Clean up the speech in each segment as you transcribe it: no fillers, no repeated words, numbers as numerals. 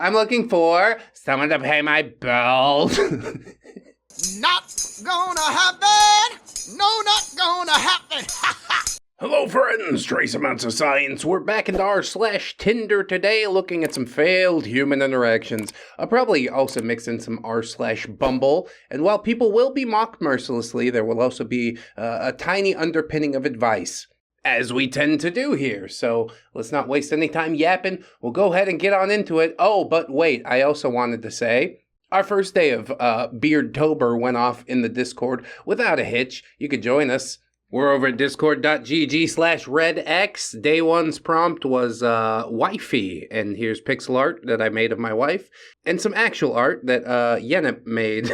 I'm looking for someone to pay my bills. Not gonna happen! No, not gonna happen! Hello friends, trace amounts of science. We're back into r/Tinder today, looking at some failed human interactions. I'll probably also mix in some r/Bumble, and while people will be mocked mercilessly, there will also be a tiny underpinning of advice, as we tend to do here. So let's not waste any time yapping. We'll go ahead and get on into it. Oh, but wait, I also wanted to say, our first day of Beardtober went off in the Discord without a hitch. You could join us. We're over at discord.gg/ReddX. Day one's prompt was wifey, and here's pixel art that I made of my wife, and some actual art that Yenip made.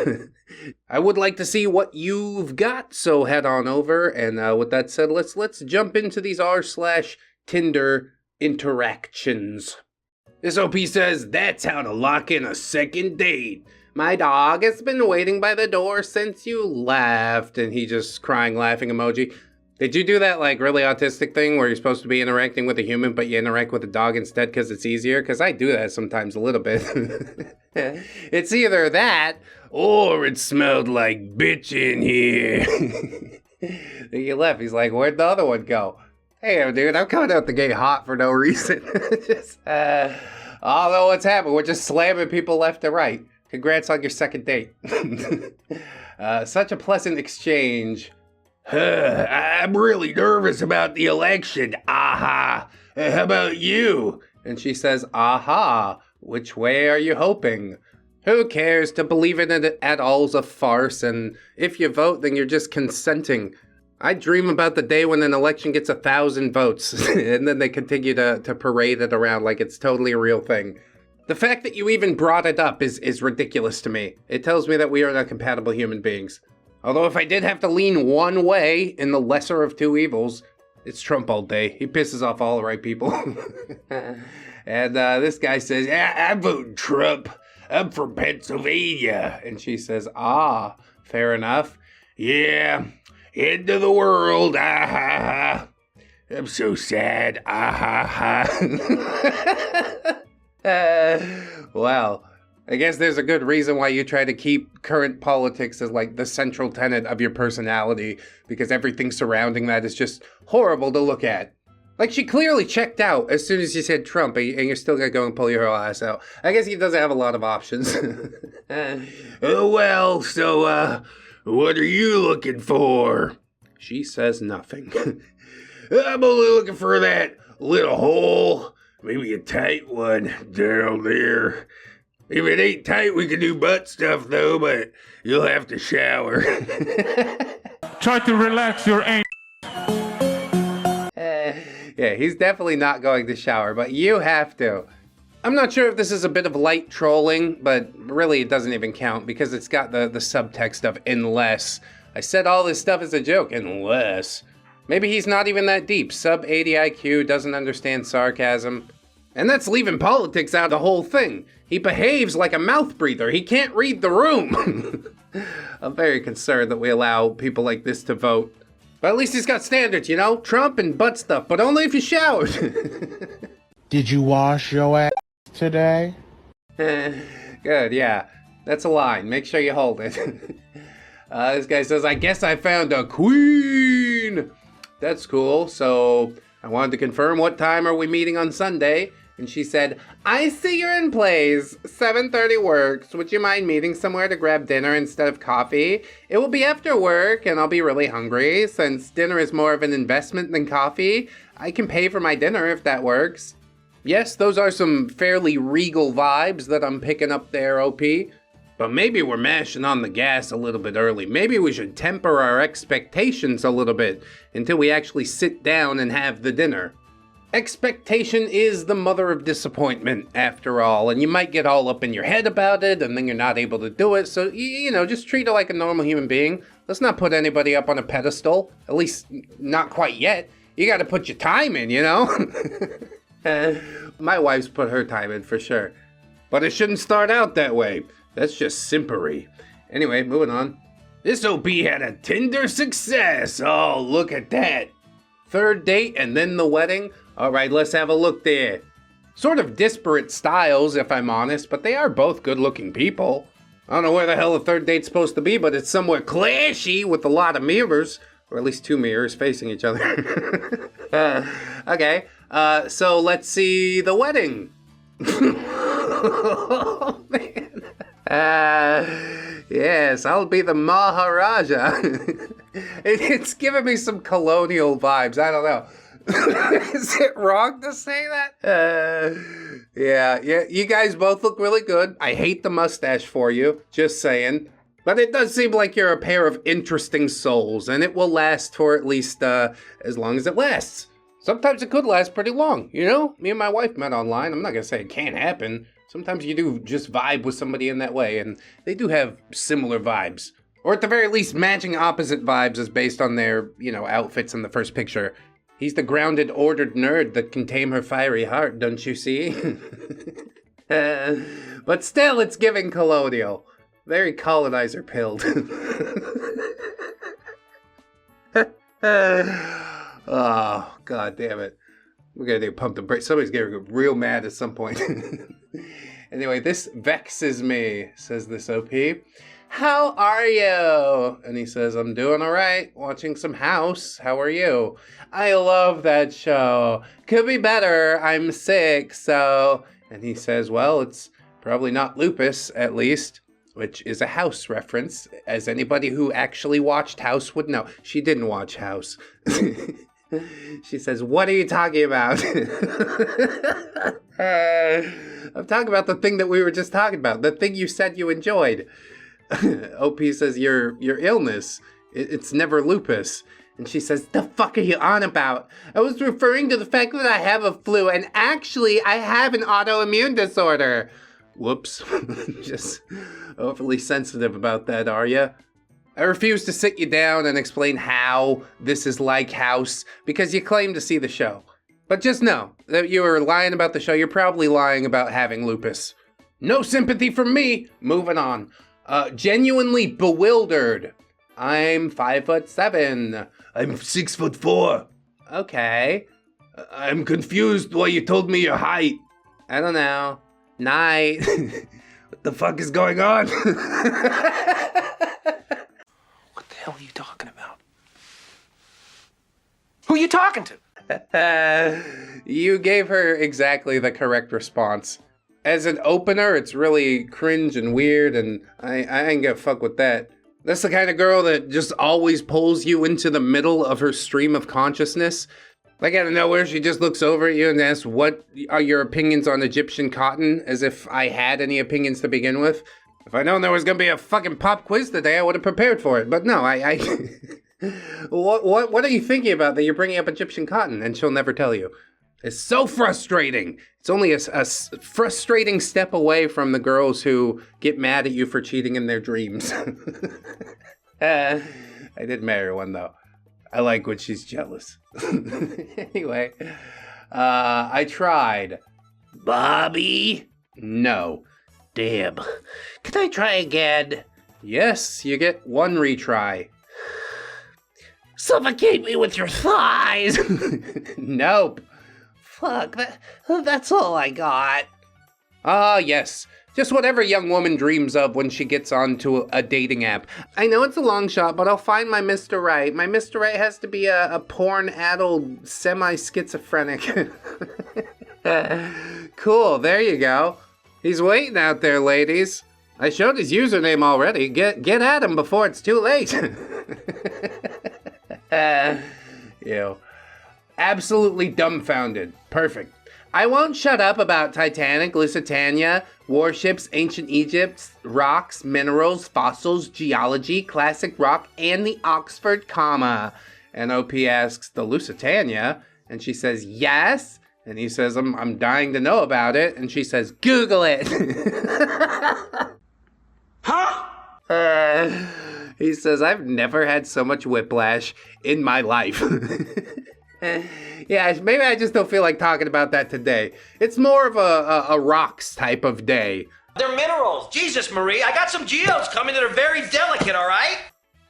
I would like to see what you've got, so head on over, and with that said, let's jump into these r/Tinder interactions. This OP says, that's how to lock in a second date. My dog has been waiting by the door since you left. And he just crying, laughing emoji. Did you do that like really autistic thing where you're supposed to be interacting with a human, but you interact with a dog instead because it's easier? Because I do that sometimes a little bit. It's either that or it smelled like bitch in here. He left. He's like, where'd the other one go? Hey, dude, I'm coming out the gate hot for no reason. I don't know what's happened. We're just slamming people left and right. Congrats on your second date. Such a pleasant exchange. I'm really nervous about the election. Aha. How about you? And she says, aha. Which way are you hoping? Who cares? To believe in it at all is a farce. And if you vote, then you're just consenting. I dream about the day when an election gets 1,000 votes. And then they continue to parade it around like it's totally a real thing. The fact that you even brought it up is ridiculous to me. It tells me that we are not compatible human beings. Although if I did have to lean one way in the lesser of two evils, it's Trump all day. He pisses off all the right people. And this guy says, yeah, I'm voting Trump. I'm from Pennsylvania. And she says, ah, fair enough. Yeah, end of the world. Ah ha ha. I'm so sad. Ah ha ha. Well, I guess there's a good reason why you try to keep current politics as like the central tenet of your personality, because everything surrounding that is just horrible to look at. Like, she clearly checked out as soon as you said Trump, and you're still gonna go and pull your whole ass out. I guess he doesn't have a lot of options. Oh well, so what are you looking for? She says nothing. I'm only looking for that little hole. Maybe a tight one down there. If it ain't tight, we can do butt stuff, though, but you'll have to shower. Try to relax your aim. Yeah, he's definitely not going to shower, but you have to. I'm not sure if this is a bit of light trolling, but really it doesn't even count because it's got the subtext of unless. I said all this stuff is a joke, unless. Maybe he's not even that deep. Sub 80 IQ, doesn't understand sarcasm. And that's leaving politics out of the whole thing. He behaves like a mouth breather. He can't read the room. I'm very concerned that we allow people like this to vote. But at least he's got standards, you know? Trump and butt stuff, but only if you showered. Did you wash your ass today? Good, yeah. That's a line. Make sure you hold it. This guy says, I guess I found a queen. That's cool. So I wanted to confirm, what time are we meeting on Sunday? And she said, I see you're in plays. 7:30 works. Would you mind meeting somewhere to grab dinner instead of coffee? It will be after work and I'll be really hungry. Since dinner is more of an investment than coffee, I can pay for my dinner if that works. Yes, those are some fairly regal vibes that I'm picking up there, OP. But maybe we're mashing on the gas a little bit early. Maybe we should temper our expectations a little bit until we actually sit down and have the dinner. Expectation is the mother of disappointment, after all, and you might get all up in your head about it, and then you're not able to do it, so, you know, just treat it like a normal human being. Let's not put anybody up on a pedestal, at least not quite yet. You gotta put your time in, you know? My wife's put her time in, for sure. But it shouldn't start out that way. That's just simpery. Anyway, moving on. This OP had a Tinder success. Oh, look at that. Third date and then the wedding. All right, let's have a look there. Sort of disparate styles, if I'm honest, but they are both good-looking people. I don't know where the hell the third date's supposed to be, but it's somewhere clashy with a lot of mirrors. Or at least 2 mirrors facing each other. Okay, so let's see the wedding. Oh, man. Yes, I'll be the Maharaja. It's giving me some colonial vibes. I don't know. Is it wrong to say that? Yeah, you guys both look really good. I hate the mustache for you, just saying. But it does seem like you're a pair of interesting souls, and it will last for at least as long as it lasts. Sometimes it could last pretty long, you know? Me and my wife met online. I'm not gonna say it can't happen. Sometimes you do just vibe with somebody in that way, and they do have similar vibes. Or at the very least, matching opposite vibes as based on their, outfits in the first picture. He's the grounded, ordered nerd that can tame her fiery heart, don't you see? But still, it's giving colonial. Very colonizer-pilled. Oh, god damn it. We're gonna do pump the brakes. Somebody's gonna get real mad at some point. Anyway, this vexes me, says this OP. How are you? And he says, I'm doing alright, watching some House. How are you? I love that show. Could be better, I'm sick, so... And he says, well, it's probably not lupus, at least. Which is a House reference, as anybody who actually watched House would know. She didn't watch House. She says, what are you talking about? I'm talking about the thing that we were just talking about. The thing you said you enjoyed. OP says, your illness. It's never lupus. And she says, the fuck are you on about? I was referring to the fact that I have a flu, and actually I have an autoimmune disorder. Whoops. Just overly sensitive about that, are ya? I refuse to sit you down and explain how this is like House, because you claim to see the show. But just know that you are lying about the show. You're probably lying about having lupus. No sympathy from me. Moving on. Genuinely bewildered. I'm 5'7". I'm 6'4". Okay. I'm confused why you told me your height. I don't know. Night. What the fuck is going on? What the hell are you talking about? Who are you talking to? You gave her exactly the correct response. As an opener, it's really cringe and weird, and I ain't gonna fuck with that. That's the kind of girl that just always pulls you into the middle of her stream of consciousness. Like out of nowhere, she just looks over at you and asks, what are your opinions on Egyptian cotton? As if I had any opinions to begin with. If I'd known there was gonna be a fucking pop quiz today, I would have prepared for it. But no, What are you thinking about that you're bringing up Egyptian cotton? And she'll never tell you. It's so frustrating. It's only a frustrating step away from the girls who get mad at you for cheating in their dreams. I did marry one, though. I like when she's jealous. Anyway, I tried. Bobby? No. Damn. Can I try again? Yes, you get one retry. Suffocate me with your thighs! Nope. Fuck, that's all I got. Ah, yes. Just whatever young woman dreams of when she gets onto a dating app. I know it's a long shot, but I'll find my Mr. Right. My Mr. Right has to be a porn-addled, semi-schizophrenic. Cool, there you go. He's waiting out there, ladies. I showed his username already. Get at him before it's too late. Ew. Absolutely dumbfounded. Perfect. I won't shut up about Titanic, Lusitania, warships, ancient Egypt, rocks, minerals, fossils, geology, classic rock, and the Oxford comma. And OP asks, the Lusitania? And she says, yes. And he says, I'm dying to know about it. And she says, Google it. Huh? He says, I've never had so much whiplash in my life. Yeah, maybe I just don't feel like talking about that today. It's more of a rocks type of day. They're minerals. Jesus, Marie, I got some geodes coming that are very delicate, all right?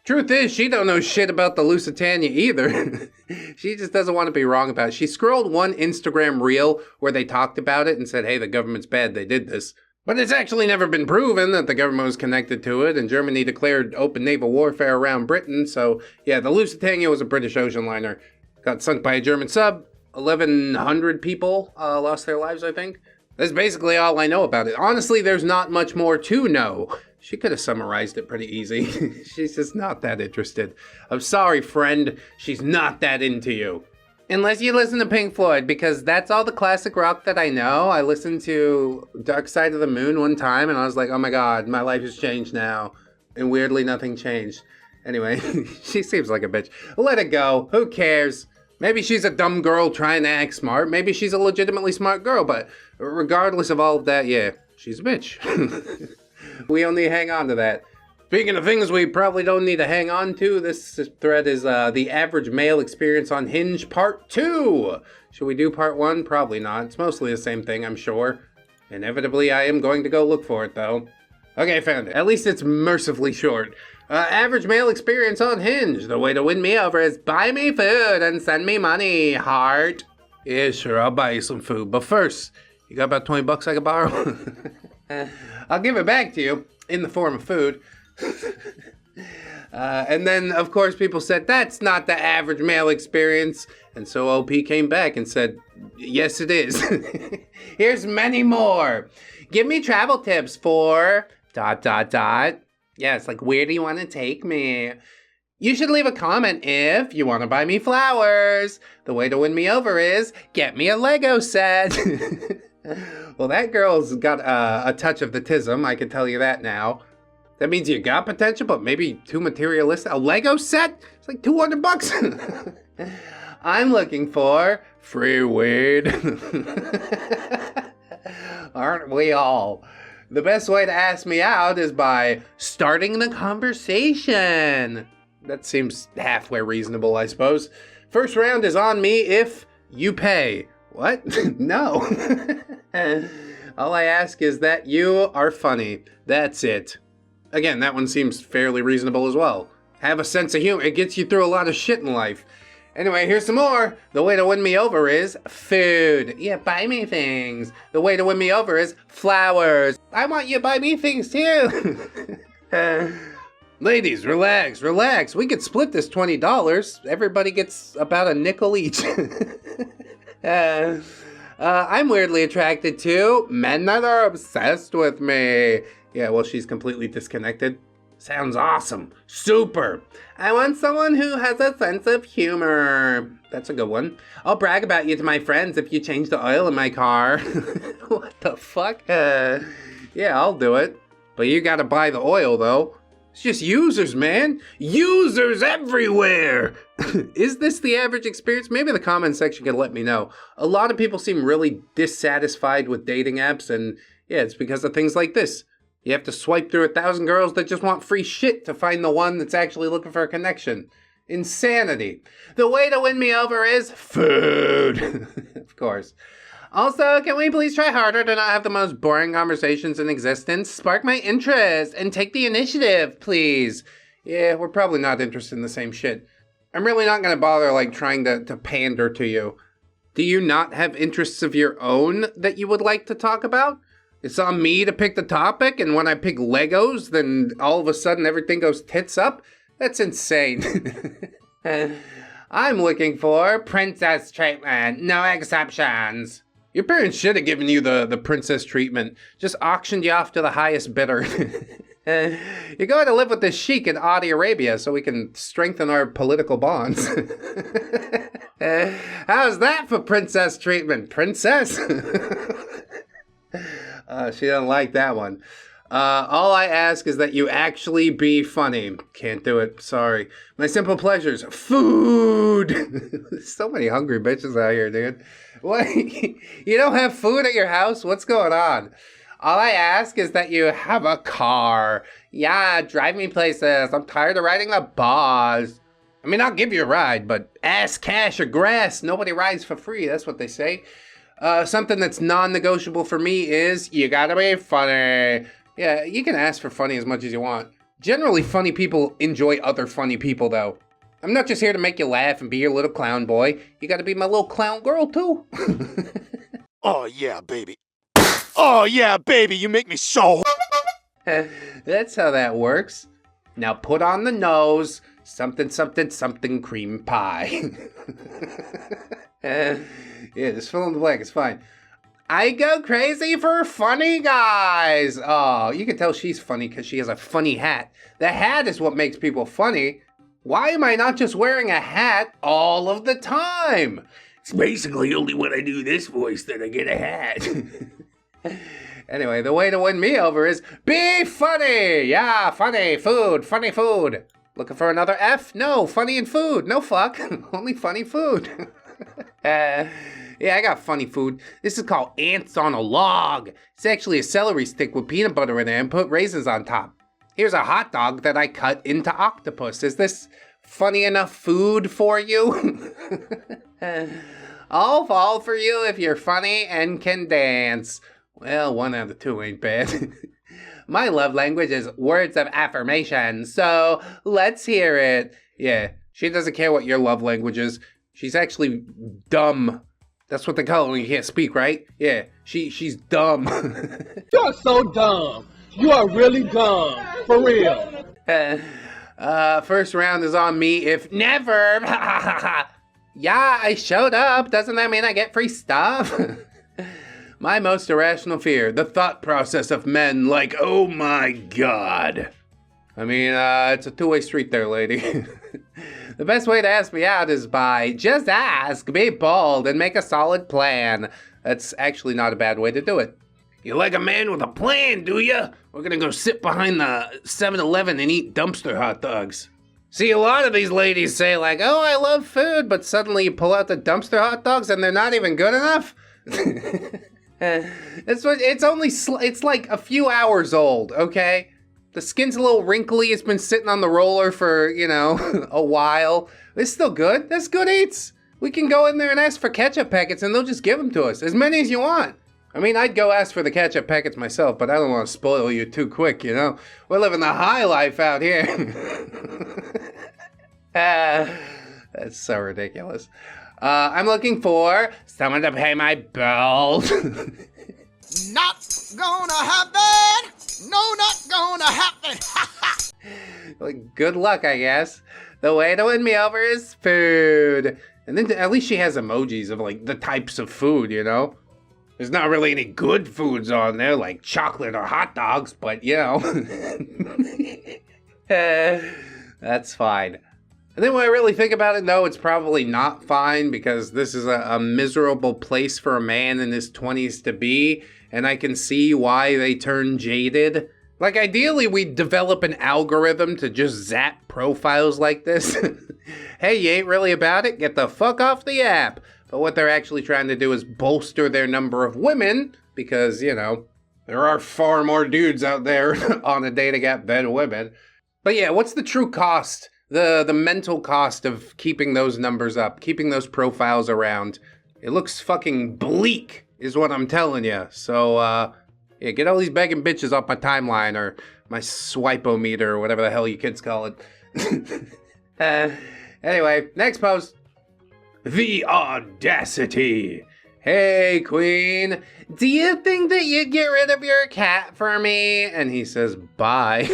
Truth is, she don't know shit about the Lusitania either. She just doesn't want to be wrong about it. She scrolled one Instagram reel where they talked about it and said, hey, the government's bad, they did this. But it's actually never been proven that the government was connected to it, and Germany declared open naval warfare around Britain. So, yeah, the Lusitania was a British ocean liner. Got sunk by a German sub. 1,100 people lost their lives, I think. That's basically all I know about it. Honestly, there's not much more to know. She could have summarized it pretty easy. She's just not that interested. I'm sorry, friend. She's not that into you. Unless you listen to Pink Floyd, because that's all the classic rock that I know. I listened to Dark Side of the Moon one time, and I was like, oh my god, my life has changed now. And weirdly, nothing changed. Anyway, she seems like a bitch. Let it go. Who cares? Maybe she's a dumb girl trying to act smart. Maybe she's a legitimately smart girl, but regardless of all of that, yeah, she's a bitch. We only hang on to that. Speaking of things we probably don't need to hang on to, this thread is the average male experience on Hinge part 2. Should we do part 1? Probably not. It's mostly the same thing, I'm sure. Inevitably, I am going to go look for it, though. Okay, found it. At least it's mercifully short. Average male experience on Hinge. The way to win me over is buy me food and send me money, heart. Yeah, sure, I'll buy you some food. But first, you got about 20 bucks I can borrow? I'll give it back to you in the form of food. And then, of course, people said, that's not the average male experience. And so OP came back and said, yes, it is. Here's many more. Give me travel tips for ... Yeah, it's like, where do you want to take me? You should leave a comment if you want to buy me flowers. The way to win me over is get me a Lego set. Well, that girl's got a touch of the tism, I can tell you that now. That means you got potential, but maybe too materialistic. A Lego set? It's like 200 bucks. I'm looking for free weed. Aren't we all? The best way to ask me out is by starting the conversation. That seems halfway reasonable, I suppose. First round is on me if you pay. What? No. All I ask is that you are funny. That's it. Again, that one seems fairly reasonable as well. Have a sense of humor. It gets you through a lot of shit in life. Anyway, here's some more. The way to win me over is food. Yeah, buy me things. The way to win me over is flowers. I want you to buy me things too. Ladies, relax, relax. We could split this $20. Everybody gets about a nickel each. I'm weirdly attracted to men that are obsessed with me. Yeah, well, she's completely disconnected. Sounds awesome. Super. I want someone who has a sense of humor. That's a good one. I'll brag about you to my friends if you change the oil in my car. What the fuck? Yeah, I'll do it. But you gotta buy the oil, though. It's just users, man. Users everywhere. Is this the average experience? Maybe the comment section can let me know. A lot of people seem really dissatisfied with dating apps, and yeah, it's because of things like this. You have to swipe through 1,000 girls that just want free shit to find the one that's actually looking for a connection. Insanity. The way to win me over is food. Of course. Also, can we please try harder to not have the most boring conversations in existence? Spark my interest and take the initiative, please. Yeah, we're probably not interested in the same shit. I'm really not going to bother trying to pander to you. Do you not have interests of your own that you would like to talk about? It's on me to pick the topic, and when I pick Legos, then all of a sudden everything goes tits up? That's insane. I'm looking for princess treatment, no exceptions. Your parents should have given you the princess treatment. Just auctioned you off to the highest bidder. You're going to live with this sheik in Saudi Arabia so we can strengthen our political bonds. How's that for princess treatment, princess? She doesn't like that one. All I ask is that you actually be funny. Can't do it. Sorry. My simple pleasures. Food. So many hungry bitches out here, dude. What? You don't have food at your house? What's going on? All I ask is that you have a car. Yeah, drive me places. I'm tired of riding the bus. I mean, I'll give you a ride, but ass, cash, or grass. Nobody rides for free. That's what they say. Something that's non-negotiable for me is you gotta be funny. Yeah, you can ask for funny as much as you want. Generally, funny people enjoy other funny people, though. I'm not just here to make you laugh and be your little clown boy. You gotta be my little clown girl, too. Oh, yeah, baby. Oh, yeah, baby, you make me so... That's how that works. Now put on the nose, something, something, something cream pie. Yeah, just fill in the blank, it's fine. I go crazy for funny guys. Oh, you can tell she's funny because she has a funny hat. The hat is what makes people funny. Why am I not just wearing a hat all of the time? It's basically only when I do this voice that I get a hat. Anyway, the way to win me over is be funny. Yeah, funny food, funny food. Looking for another F? No, funny and food. No fuck, only funny food. Yeah, I got funny food. This is called ants on a log. It's actually a celery stick with peanut butter in it and put raisins on top. Here's a hot dog that I cut into octopus. Is this funny enough food for you? I'll fall for you if you're funny and can dance. Well, 1 out of 2 ain't bad. My love language is words of affirmation, so let's hear it. Yeah, she doesn't care what your love language is. She's actually dumb. That's what they call it when you can't speak, right? Yeah, she's dumb. You're so dumb. You are really dumb. For real. First round is on me if never. Yeah, I showed up. Doesn't that mean I get free stuff? My most irrational fear, the thought process of men like, oh my god. I mean, it's a two-way street there, lady. The best way to ask me out is by just ask, be bold, and make a solid plan. That's actually not a bad way to do it. You like a man with a plan, do ya? We're gonna go sit behind the 7-Eleven and eat dumpster hot dogs. See, a lot of these ladies say like, oh, I love food, but suddenly you pull out the dumpster hot dogs and they're not even good enough? It's like a few hours old, okay? The skin's a little wrinkly. It's been sitting on the roller for, a while. It's still good. That's good eats. We can go in there and ask for ketchup packets and they'll just give them to us. As many as you want. I mean, I'd go ask for the ketchup packets myself, but I don't want to spoil you too quick, We're living the high life out here. That's so ridiculous. I'm looking for someone to pay my bills. Not gonna happen! No, not gonna happen! Like, good luck, I guess. The way to win me over is food. And then at least she has emojis of, like, the types of food, There's not really any good foods on there, like chocolate or hot dogs, but, that's fine. And then when I really think about it, no, it's probably not fine because this is a miserable place for a man in his 20s to be, and I can see why they turn jaded. Like, ideally, we'd develop an algorithm to just zap profiles like this. Hey, you ain't really about it? Get the fuck off the app. But what they're actually trying to do is bolster their number of women because, there are far more dudes out there on a dating app than women. But yeah, what's the true cost? The mental cost of keeping those numbers up, keeping those profiles around. It looks fucking bleak, is what I'm telling you. So, yeah, get all these begging bitches off my timeline or my swipe-o-meter or whatever the hell you kids call it. Anyway, next post. The audacity. Hey, queen, do you think that you'd get rid of your cat for me? And he says, bye.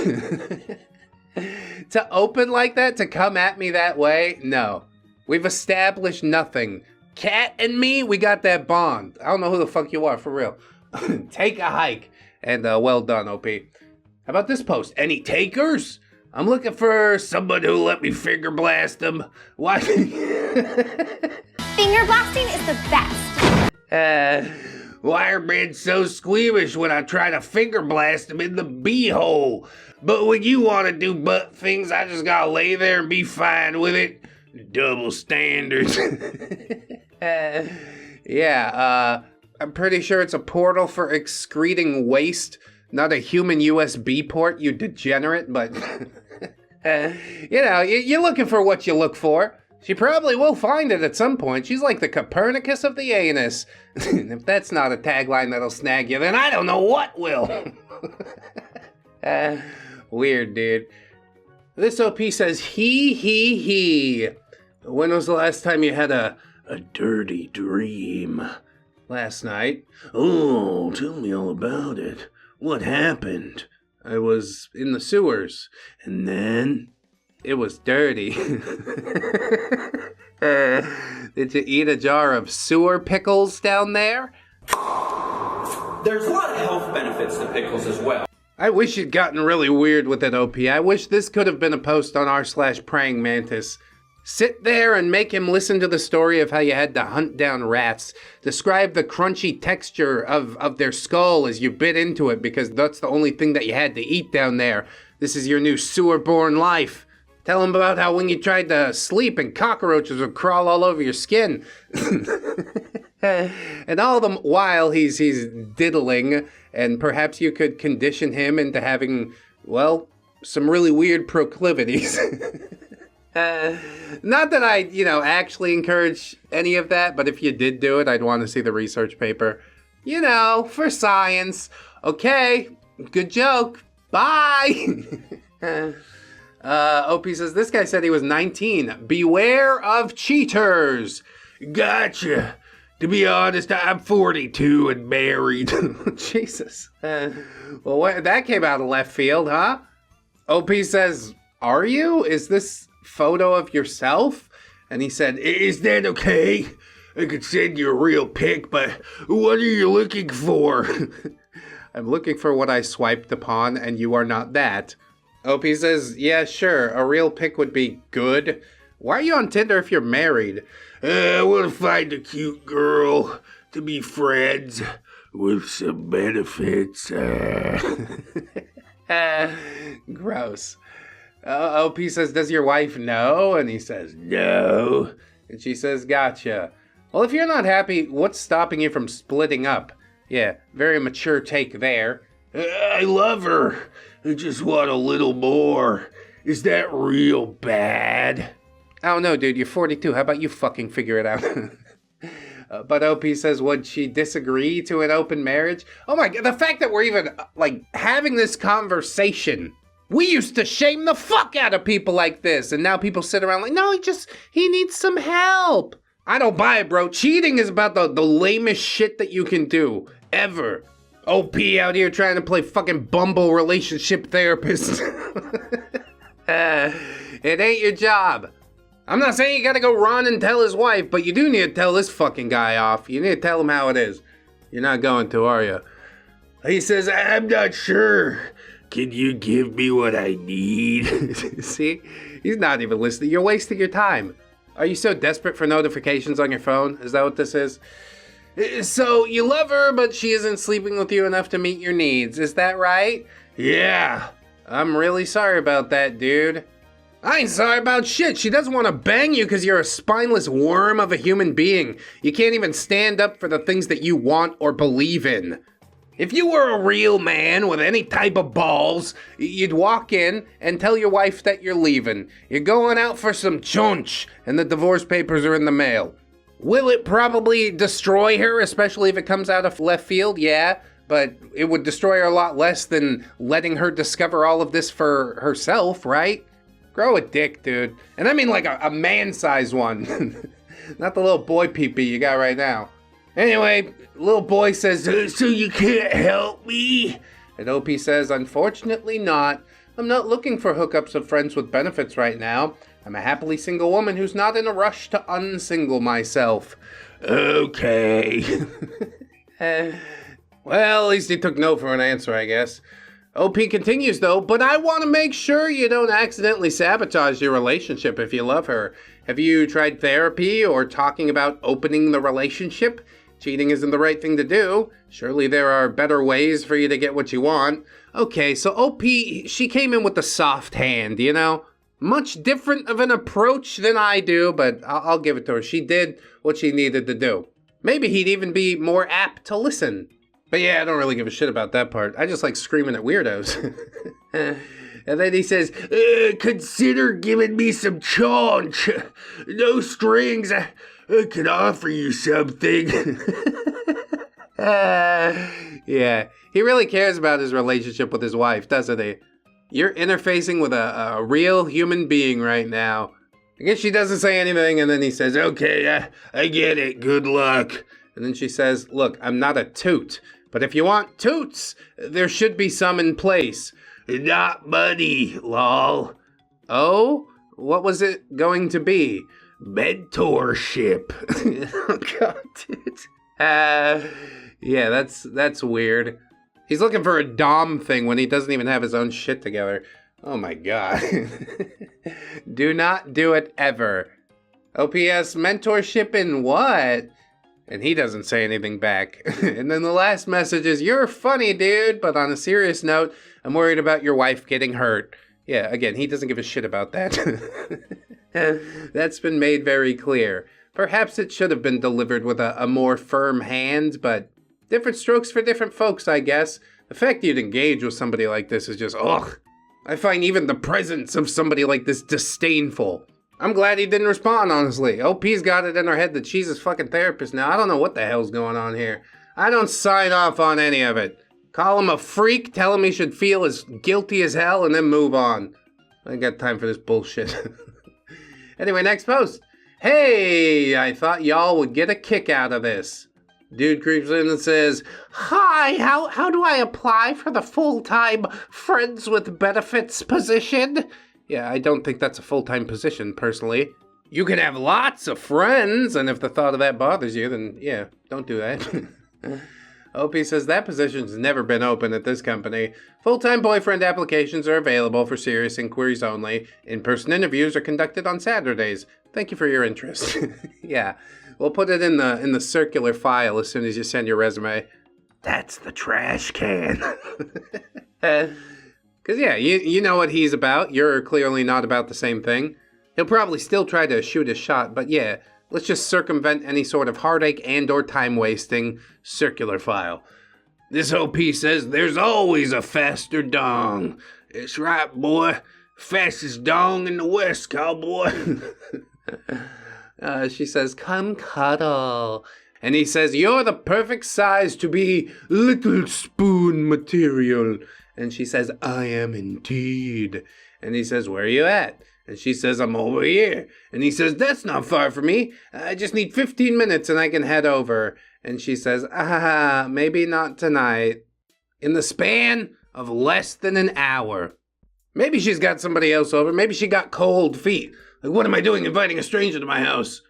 To open like that, to come at me that way? No. We've established nothing. Cat and me, we got that bond. I don't know who the fuck you are, for real. Take a hike. And well done, OP. How about this post? Any takers? I'm looking for somebody who'll let me finger blast them. Why? Finger blasting is the best. Why are men so squeamish when I try to finger blast them in the beehole? But when you want to do butt things, I just gotta lay there and be fine with it. Double standards. Yeah, I'm pretty sure it's a portal for excreting waste, not a human USB port, you degenerate, but... you're looking for what you look for. She probably will find it at some point. She's like the Copernicus of the anus. If that's not a tagline that'll snag you, then I don't know what will. Weird, dude. This OP says, he. When was the last time you had a dirty dream? Last night. Oh, tell me all about it. What happened? I was in the sewers, and then it was dirty. Did you eat a jar of sewer pickles down there? There's a lot of health benefits to pickles as well. I wish you'd gotten really weird with it, OP. I wish this could have been a post on r/praying mantis. Sit there and make him listen to the story of how you had to hunt down rats. Describe the crunchy texture of their skull as you bit into it because that's the only thing that you had to eat down there. This is your new sewer-born life. Tell him about how when you tried to sleep and cockroaches would crawl all over your skin. And all the while he's diddling, and perhaps you could condition him into having, well, some really weird proclivities. Not that I, actually encourage any of that, but if you did do it, I'd want to see the research paper. For science. Okay, good joke. Bye! OP says, this guy said he was 19. Beware of cheaters. Gotcha. To be honest, I'm 42 and married. Jesus. Well, that came out of left field, huh? OP says, are you? Is this photo of yourself? And he said, is that okay? I could send you a real pic, but what are you looking for? I'm looking for what I swiped upon, and you are not that. OP says, yeah, sure, a real pic would be good. Why are you on Tinder if you're married? I want to find a cute girl to be friends with some benefits. Gross. OP says, does your wife know? And he says, no. And she says, gotcha. Well, if you're not happy, what's stopping you from splitting up? Yeah, very mature take there. I love her. I just want a little more. Is that real bad? Oh no, dude, you're 42. How about you fucking figure it out? But OP says, would she disagree to an open marriage? Oh my god, the fact that we're even, having this conversation. We used to shame the fuck out of people like this, and now people sit around like, no, he needs some help. I don't buy it, bro. Cheating is about the lamest shit that you can do, ever. OP out here trying to play fucking Bumble relationship therapist. It ain't your job. I'm not saying you gotta go run and tell his wife, but you do need to tell this fucking guy off. You need to tell him how it is. You're not going to, are you? He says, I'm not sure. Can you give me what I need? See? He's not even listening. You're wasting your time. Are you so desperate for notifications on your phone? Is that what this is? So, you love her, but she isn't sleeping with you enough to meet your needs. Is that right? Yeah. I'm really sorry about that, dude. I ain't sorry about shit. She doesn't want to bang you because you're a spineless worm of a human being. You can't even stand up for the things that you want or believe in. If you were a real man with any type of balls, you'd walk in and tell your wife that you're leaving. You're going out for some chonch, and the divorce papers are in the mail. Will it probably destroy her, especially if it comes out of left field? Yeah, but it would destroy her a lot less than letting her discover all of this for herself, right? Grow a dick, dude. And I mean like a man-sized one. Not the little boy pee-pee you got right now. Anyway, little boy says, so you can't help me? And OP says, unfortunately not. I'm not looking for hookups of friends with benefits right now. I'm a happily single woman who's not in a rush to unsingle myself. Okay. Well, at least he took no for an answer, I guess. OP continues though, but I want to make sure you don't accidentally sabotage your relationship if you love her. Have you tried therapy or talking about opening the relationship? Cheating isn't the right thing to do. Surely there are better ways for you to get what you want. Okay, so OP, she came in with the soft hand, you know? Much different of an approach than I do, but I'll give it to her. She did what she needed to do. Maybe he'd even be more apt to listen. But yeah, I don't really give a shit about that part. I just like screaming at weirdos. And then he says, consider giving me some chaunch. No strings. I can offer you something. Yeah, he really cares about his relationship with his wife, doesn't he? You're interfacing with a real human being right now. I guess she doesn't say anything, and then he says, okay, I get it, good luck. And then she says, look, I'm not a toot, but if you want toots, there should be some in place. Not money, lol. Oh? What was it going to be? Mentorship. Oh, God, dude. Yeah, that's weird. He's looking for a dom thing when he doesn't even have his own shit together. Oh my God. Do not do it ever. OPS, mentorship in what? And he doesn't say anything back. And then the last message is, you're funny, dude, but on a serious note, I'm worried about your wife getting hurt. Yeah, again, he doesn't give a shit about that. That's been made very clear. Perhaps it should have been delivered with a more firm hand, but different strokes for different folks, I guess. The fact you'd engage with somebody like this is just, ugh. I find even the presence of somebody like this disdainful. I'm glad he didn't respond, honestly. OP's got it in her head that she's his fucking therapist now. I don't know what the hell's going on here. I don't sign off on any of it. Call him a freak, tell him he should feel as guilty as hell, and then move on. I ain't got time for this bullshit. Anyway, next post. Hey, I thought y'all would get a kick out of this. Dude creeps in and says, hi, how do I apply for the full-time friends with benefits position? Yeah, I don't think that's a full-time position, personally. You can have lots of friends, and if the thought of that bothers you, then yeah, don't do that. OP says that position's never been open at this company. Full-time boyfriend applications are available for serious inquiries only. In-person interviews are conducted on Saturdays. Thank you for your interest. Yeah, we'll put it in the circular file as soon as you send your resume. That's the trash can. Because yeah, you know what he's about. You're clearly not about the same thing. He'll probably still try to shoot his shot, but yeah, let's just circumvent any sort of heartache and or time wasting. Circular file. This OP says there's always a faster dong. It's right, boy. Fastest dong in the West, cowboy. She says, come cuddle. And he says, you're the perfect size to be little spoon material. And she says, I am indeed. And he says, where are you at? And she says, I'm over here. And he says, that's not far from me. I just need 15 minutes and I can head over. And she says, maybe not tonight. In the span of less than an hour. Maybe she's got somebody else over. Maybe she got cold feet. Like, what am I doing inviting a stranger to my house?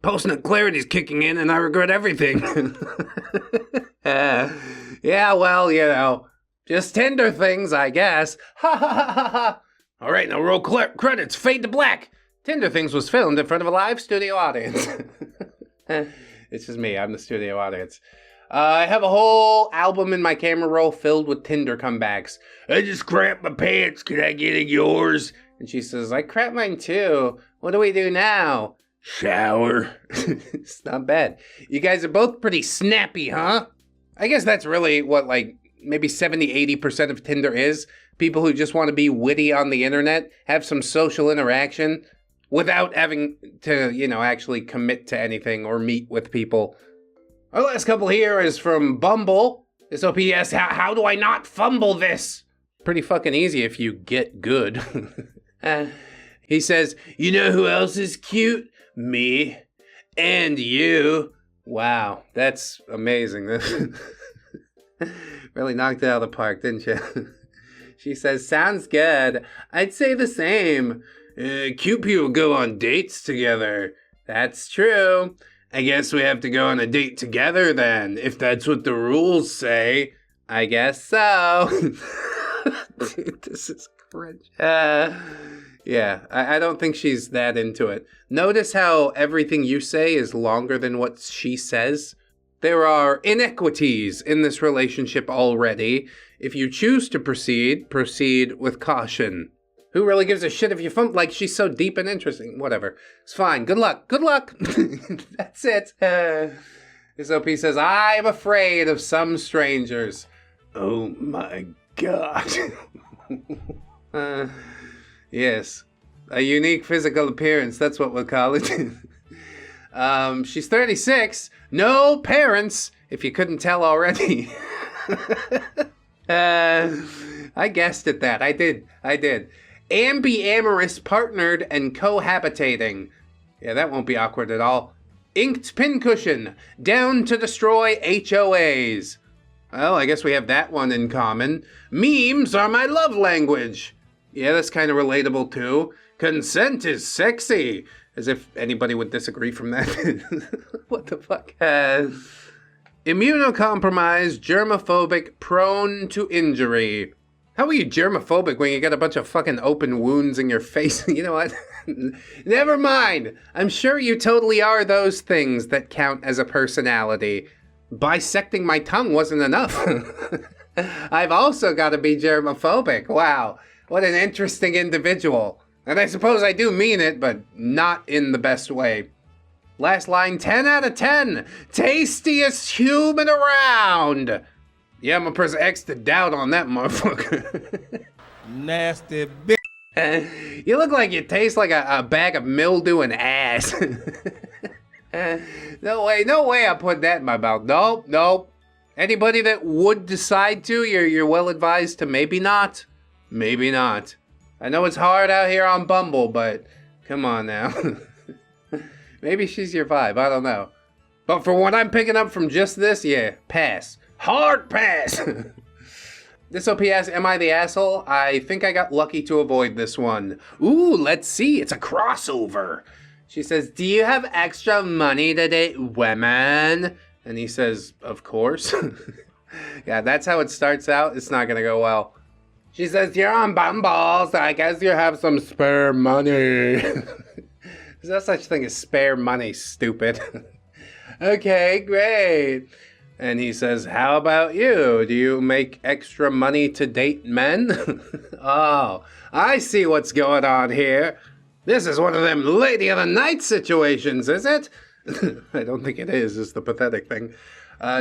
Post-nut clarity's kicking in and I regret everything. Yeah, well, you know, just Tinder things, I guess. Ha ha ha ha ha. All right, now roll credits. Fade to black. Tinder Things was filmed in front of a live studio audience. It's just me. I'm the studio audience. I have a whole album in my camera roll filled with Tinder comebacks. I just crapped my pants. Can I get in yours? And she says, I crapped mine too. What do we do now? Shower. It's not bad. You guys are both pretty snappy, huh? I guess that's really what, like, maybe 70-80% of Tinder is. People who just want to be witty on the internet, have some social interaction without having to, you know, actually commit to anything or meet with people. Our last couple here is from Bumble. This OPS, how do I not fumble this? Pretty fucking easy if you get good. He says, you know who else is cute? Me. And you. Wow, that's amazing. Really knocked it out of the park, didn't you? She says, sounds good. I'd say the same. Cute people go on dates together. That's true. I guess we have to go on a date together then, if that's what the rules say. I guess so. Dude, this is cringe. Yeah, I don't think she's that into it. Notice how everything you say is longer than what she says? There are inequities in this relationship already. If you choose to proceed with caution. Who really gives a shit if you fumble? Like, she's so deep and interesting. Whatever. It's fine. Good luck. Good luck. That's it. This OP says, I'm afraid of some strangers. Oh my God. Yes. A unique physical appearance. That's what we'll call it. She's 36. No parents, if you couldn't tell already. I guessed at that. I did. Ambiamorous partnered and cohabitating. Yeah, that won't be awkward at all. Inked pincushion. Down to destroy HOAs. Well, I guess we have that one in common. Memes are my love language. Yeah, that's kind of relatable too. Consent is sexy. As if anybody would disagree from that. What the fuck? Immunocompromised, germophobic, prone to injury. How are you germophobic when you got a bunch of fucking open wounds in your face? You know what? Never mind. I'm sure you totally are those things that count as a personality. Bisecting my tongue wasn't enough. I've also got to be germophobic. Wow. What an interesting individual. And I suppose I do mean it, but not in the best way. Last line, 10 out of 10. Tastiest human around. Yeah, I'm gonna press X to doubt on that motherfucker. Nasty bitch. You look like you taste like a bag of mildew and ass. No way I put that in my mouth. Nope. Anybody that would decide to, you're well advised to maybe not. Maybe not. I know it's hard out here on Bumble, but come on now. Maybe she's your vibe, I don't know. But for what I'm picking up from just this, yeah, pass. Hard pass! This OP asks, am I the asshole? I think I got lucky to avoid this one. Ooh, let's see, it's a crossover. She says, do you have extra money to date women? And he says, of course. Yeah, that's how it starts out. It's not gonna go well. She says, you're on Bumble, so I guess you have some spare money. There's no such thing as spare money, stupid. Okay, great. And he says, how about you? Do you make extra money to date men? Oh, I see what's going on here. This is one of them lady of the night situations, is it? I don't think it is. It's the pathetic thing.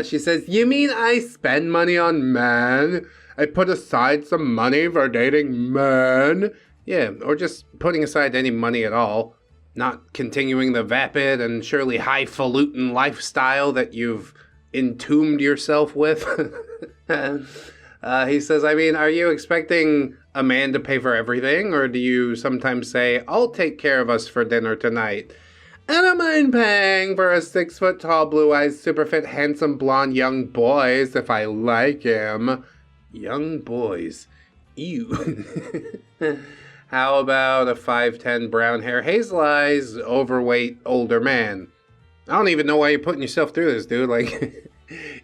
She says, you mean I spend money on men? I put aside some money for dating men? Yeah, or just putting aside any money at all. Not continuing the vapid and surely highfalutin lifestyle that you've entombed yourself with. He says, I mean, are you expecting a man to pay for everything? Or do you sometimes say, I'll take care of us for dinner tonight? I don't mind paying for a 6-foot-tall, blue-eyed, super-fit, handsome, blonde young boys if I like him. Young boys. Ew. How about a 5'10", brown hair, hazel eyes, overweight, older man? I don't even know why you're putting yourself through this, dude. Like,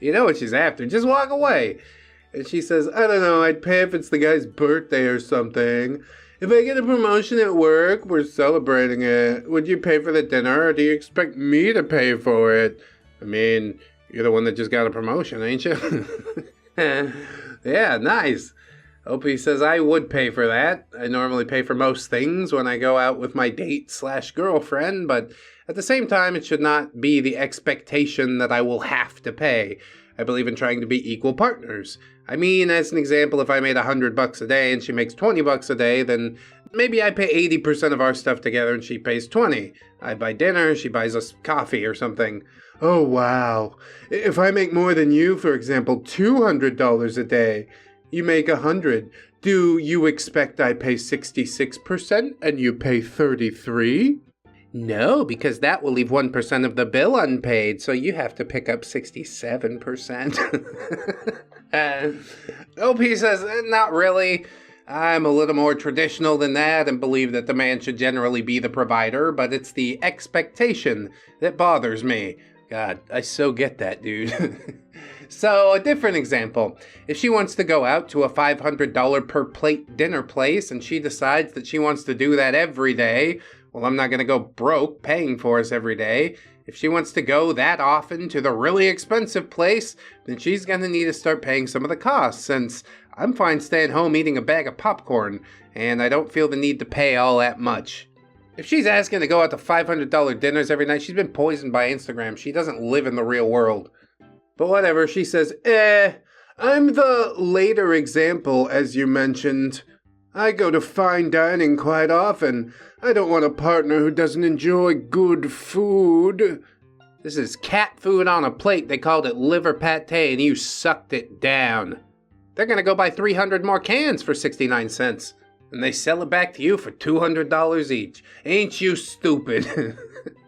you know what she's after. Just walk away. And she says, I don't know, I'd pay if it's the guy's birthday or something. If I get a promotion at work, we're celebrating it. Would you pay for the dinner, or do you expect me to pay for it? I mean, you're the one that just got a promotion, ain't you? Yeah, nice. Opie says, I would pay for that. I normally pay for most things when I go out with my date/girlfriend, but at the same time, it should not be the expectation that I will have to pay. I believe in trying to be equal partners. I mean, as an example, if I made $100 a day and she makes $20 a day, then maybe I pay 80% of our stuff together and she pays 20. I buy dinner, she buys us coffee or something. Oh, wow. If I make more than you, for example, $200 a day, you make 100. Do you expect I pay 66% and you pay 33? No, because that will leave 1% of the bill unpaid, so you have to pick up 67%. OP says, not really. I'm a little more traditional than that and believe that the man should generally be the provider, but it's the expectation that bothers me. God, I so get that, dude. So, a different example. If she wants to go out to a $500 per plate dinner place and she decides that she wants to do that every day, well, I'm not going to go broke paying for us every day. If she wants to go that often to the really expensive place, then she's going to need to start paying some of the costs, since I'm fine staying home eating a bag of popcorn, and I don't feel the need to pay all that much. If she's asking to go out to $500 dinners every night, she's been poisoned by Instagram. She doesn't live in the real world. But whatever, she says, I'm the later example, as you mentioned. I go to fine dining quite often. I don't want a partner who doesn't enjoy good food. This is cat food on a plate. They called it liver pate and you sucked it down. They're gonna go buy 300 more cans for 69 cents. And they sell it back to you for $200 each. Ain't you stupid?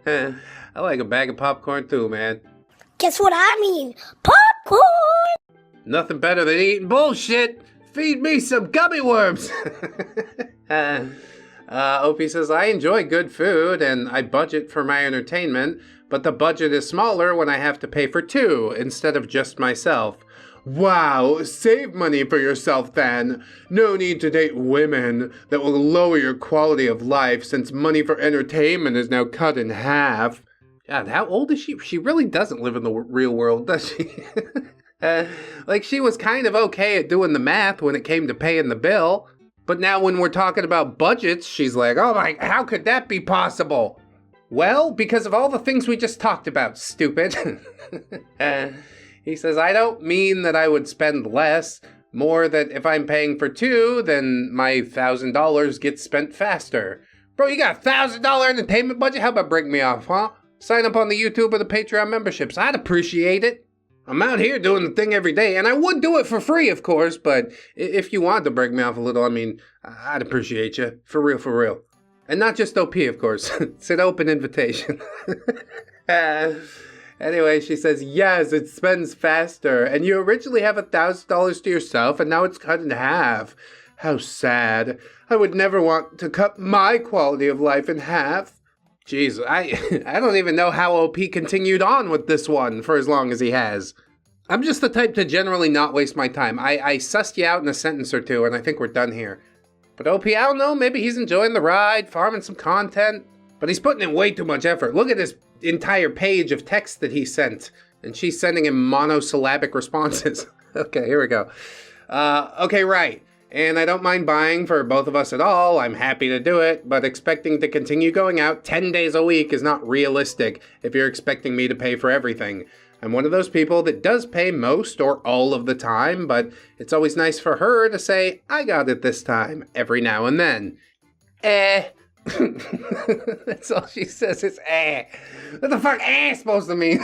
I like a bag of popcorn too, man. Guess what I mean? Popcorn! Nothing better than eating bullshit. Feed me some gummy worms. Opie says, I enjoy good food and I budget for my entertainment, but the budget is smaller when I have to pay for two instead of just myself. Wow, save money for yourself then. No need to date women that will lower your quality of life since money for entertainment is now cut in half. God, how old is she? She really doesn't live in the real world, does she? Like, she was kind of okay at doing the math when it came to paying the bill. But now when we're talking about budgets, she's like, oh my, how could that be possible? Well, because of all the things we just talked about, stupid. He says, I don't mean that I would spend less, more that if I'm paying for two, then my $1,000 gets spent faster. Bro, you got a $1,000 entertainment budget? How about break me off, huh? Sign up on the YouTube or the Patreon memberships. I'd appreciate it. I'm out here doing the thing every day, and I would do it for free, of course, but if you wanted to break me off a little, I mean, I'd appreciate you. For real, for real. And not just OP, of course. It's an open invitation. Anyway, she says, yes, it spends faster, and you originally have $1,000 to yourself, and now it's cut in half. How sad. I would never want to cut my quality of life in half. Jeez, I don't even know how OP continued on with this one for as long as he has. I'm just the type to generally not waste my time. I sussed you out in a sentence or two, and I think we're done here. But OP, I don't know, maybe he's enjoying the ride, farming some content, but he's putting in way too much effort. Look at this entire page of text that he sent, and she's sending him monosyllabic responses. Okay, here we go. Okay, right. And I don't mind buying for both of us at all. I'm happy to do it, but expecting to continue going out 10 days a week is not realistic if you're expecting me to pay for everything. I'm one of those people that does pay most or all of the time, but it's always nice for her to say, I got it this time, every now and then. That's all she says is What the fuck supposed to mean?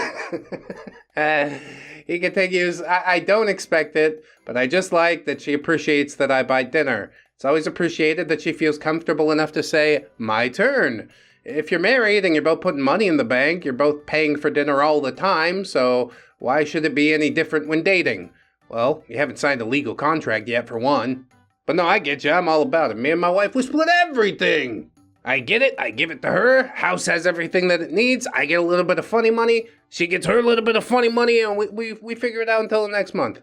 He continues, I don't expect it, but I just like that she appreciates that I buy dinner. It's always appreciated that she feels comfortable enough to say, my turn. If you're married and you're both putting money in the bank, you're both paying for dinner all the time, so why should it be any different when dating? Well, you haven't signed a legal contract yet, for one. But no, I get you, I'm all about it. Me and my wife, we split everything. I get it, I give it to her, house has everything that it needs, I get a little bit of funny money, she gets her little bit of funny money, and we figure it out until the next month.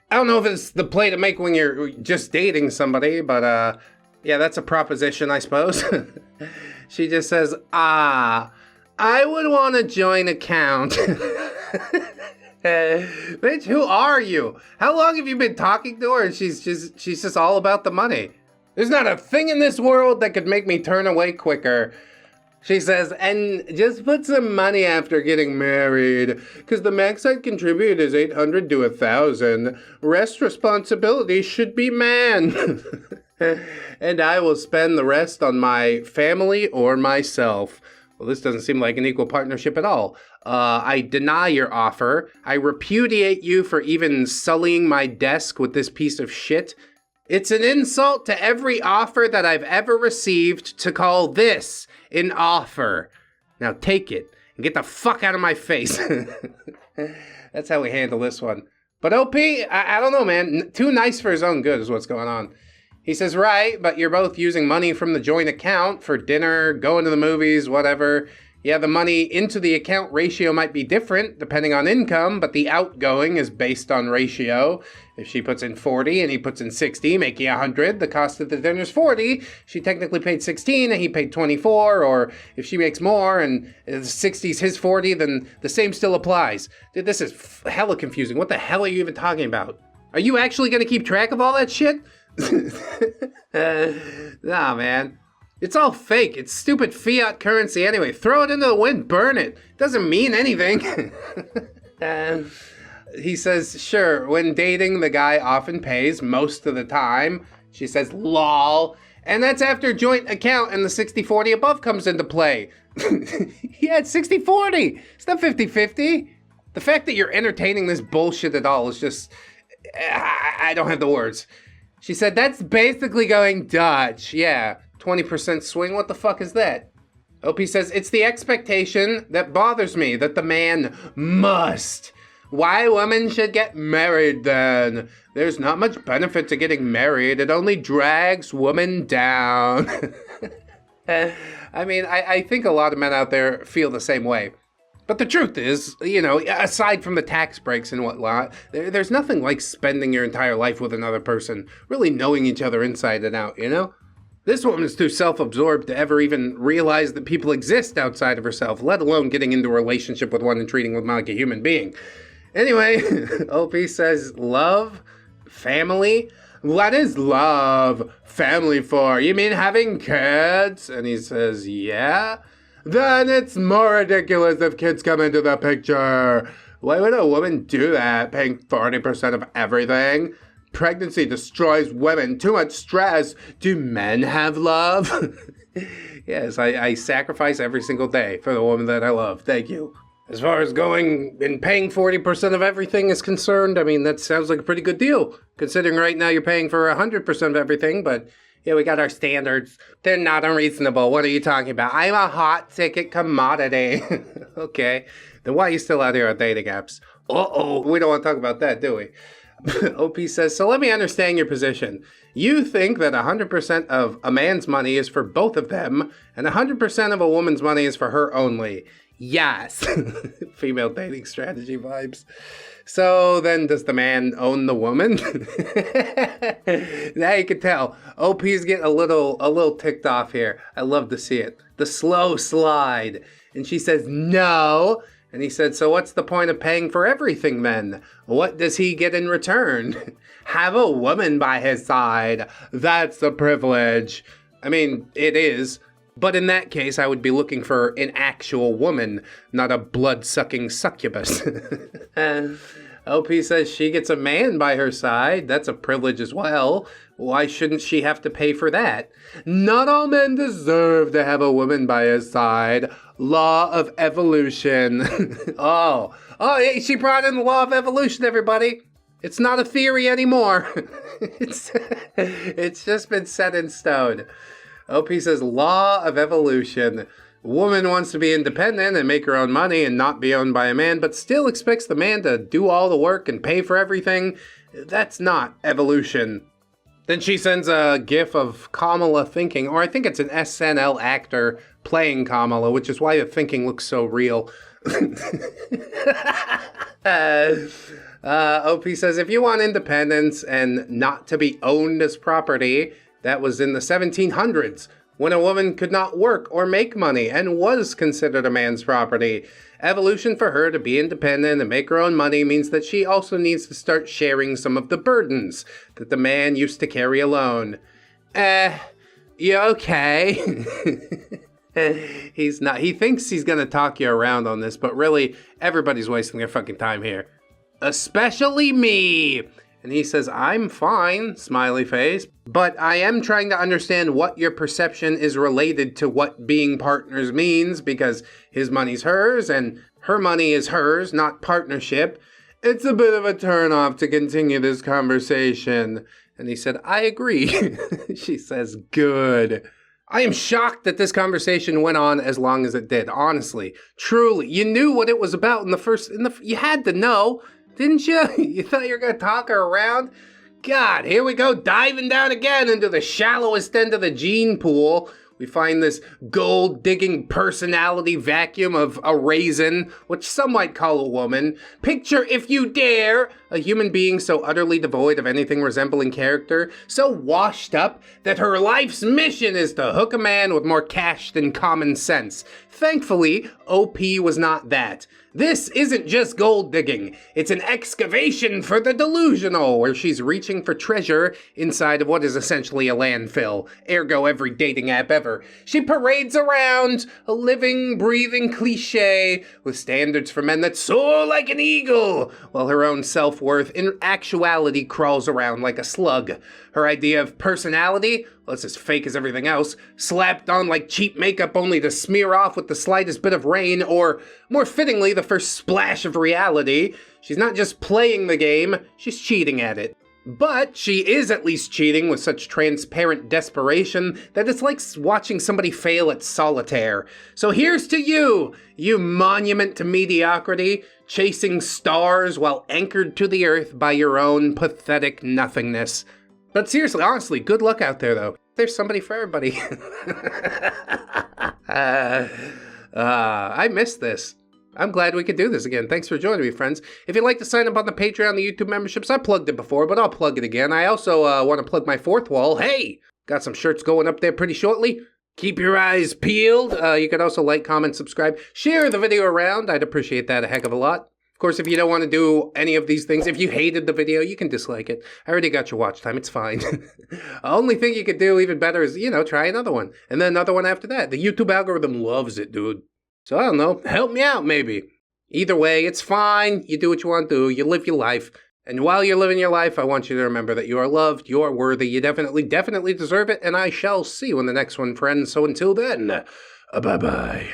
I don't know if it's the play to make when you're just dating somebody, but yeah, that's a proposition, I suppose. She just says, I would want a joint account. Bitch, who are you? How long have you been talking to her and she's just all about the money? There's not a thing in this world that could make me turn away quicker. She says, and just put some money after getting married, because the max I'd contribute is $800 to $1,000. Rest responsibility should be man. And I will spend the rest on my family or myself. Well, this doesn't seem like an equal partnership at all. I deny your offer. I repudiate you for even sullying my desk with this piece of shit. It's an insult to every offer that I've ever received to call this an offer. Now take it and get the fuck out of my face. That's how we handle this one. But OP, I don't know, man. Too nice for his own good is what's going on. He says, right, but you're both using money from the joint account for dinner, going to the movies, whatever. Yeah, the money into the account ratio might be different depending on income, but the outgoing is based on ratio. If she puts in 40 and he puts in 60, making 100, the cost of the dinner's 40. She technically paid 16 and he paid 24, or if she makes more and 60's his 40, then the same still applies. Dude, this is hella confusing. What the hell are you even talking about? Are you actually going to keep track of all that shit? Nah, man. It's all fake. It's stupid fiat currency anyway. Throw it into the wind, burn it. Doesn't mean anything. He says, sure, when dating, the guy often pays most of the time. She says, lol. And that's after joint account and the 60-40 above comes into play. Yeah, it's 60-40. It's not 50-50. The fact that you're entertaining this bullshit at all is just... I don't have the words. She said, that's basically going Dutch. Yeah, 20% swing. What the fuck is that? OP says, it's the expectation that bothers me, that the man must. Why women should get married then? There's not much benefit to getting married. It only drags women down. I mean, I think a lot of men out there feel the same way. But the truth is, you know, aside from the tax breaks and whatnot, there's nothing like spending your entire life with another person, really knowing each other inside and out, you know? This woman is too self-absorbed to ever even realize that people exist outside of herself, let alone getting into a relationship with one and treating them like a human being. Anyway, OP says, love, family. What is love, family for? You mean having kids? And he says, yeah. Then it's more ridiculous if kids come into the picture. Why would a woman do that, paying 40% of everything? Pregnancy destroys women. Too much stress. Do men have love? Yes, I sacrifice every single day for the woman that I love. Thank you. As far as going and paying 40% of everything is concerned, I mean, that sounds like a pretty good deal. Considering right now you're paying for 100% of everything, but yeah, we got our standards. They're not unreasonable. What are you talking about? I'm a hot ticket commodity. Okay. Then why are you still out here on dating apps? Uh-oh. We don't want to talk about that, do we? OP says, so let me understand your position. You think that 100% of a man's money is for both of them, and 100% of a woman's money is for her only. Yes. Female dating strategy vibes. So then does the man own the woman? Now you can tell. OP's getting a little ticked off here. I love to see it. The slow slide. And she says, no. And he said, so what's the point of paying for everything then? What does he get in return? Have a woman by his side. That's a privilege. I mean, it is. But in that case, I would be looking for an actual woman, not a blood-sucking succubus. And OP says she gets a man by her side. That's a privilege as well. Why shouldn't she have to pay for that? Not all men deserve to have a woman by his side. Law of evolution. Oh, yeah, she brought in the law of evolution, everybody. It's not a theory anymore. It's just been set in stone. OP says, law of evolution. Woman wants to be independent and make her own money and not be owned by a man, but still expects the man to do all the work and pay for everything. That's not evolution. Then she sends a gif of Kamala thinking, or I think it's an SNL actor playing Kamala, which is why the thinking looks so real. OP says, if you want independence and not to be owned as property, that was in the 1700s, when a woman could not work or make money and was considered a man's property. Evolution for her to be independent and make her own money means that she also needs to start sharing some of the burdens that the man used to carry alone. You okay? He's not. He thinks he's gonna talk you around on this, but really, everybody's wasting their fucking time here. Especially me. And he says, I'm fine, smiley face, but I am trying to understand what your perception is related to what being partners means, because his money's hers and her money is hers, not partnership. It's a bit of a turnoff to continue this conversation. And he said, I agree. She says, good. I am shocked that this conversation went on as long as it did, honestly. Truly, you knew what it was about you had to know. Didn't you? You thought you were going to talk her around? God, here we go, diving down again into the shallowest end of the gene pool. We find this gold-digging personality vacuum of a raisin, which some might call a woman. Picture, if you dare, a human being so utterly devoid of anything resembling character, so washed up that her life's mission is to hook a man with more cash than common sense. Thankfully, OP was not that. This isn't just gold digging. It's an excavation for the delusional, where she's reaching for treasure inside of what is essentially a landfill, ergo every dating app ever. She parades around, a living, breathing cliche, with standards for men that soar like an eagle, while her own self-worth in actuality crawls around like a slug. Her idea of personality? Well, it's as fake as everything else, slapped on like cheap makeup only to smear off with the slightest bit of rain, or, more fittingly, the first splash of reality. She's not just playing the game, she's cheating at it. But she is at least cheating with such transparent desperation that it's like watching somebody fail at solitaire. So here's to you, you monument to mediocrity, chasing stars while anchored to the earth by your own pathetic nothingness. But seriously, honestly, good luck out there, though. There's somebody for everybody. I missed this. I'm glad we could do this again. Thanks for joining me, friends. If you'd like to sign up on the Patreon, the YouTube memberships, I plugged it before, but I'll plug it again. I also want to plug my fourth wall. Hey, got some shirts going up there pretty shortly. Keep your eyes peeled. You can also like, comment, subscribe, share the video around. I'd appreciate that a heck of a lot. Of course, if you don't want to do any of these things, if you hated the video, you can dislike it. I already got your watch time. It's fine. Only thing you could do even better is, try another one. And then another one after that. The YouTube algorithm loves it, dude. So I don't know, help me out maybe. Either way, it's fine. You do what you want to do. You live your life. And while you're living your life, I want you to remember that you are loved, you are worthy, you definitely deserve it, and I shall see you in the next one, friends. So until then, bye-bye.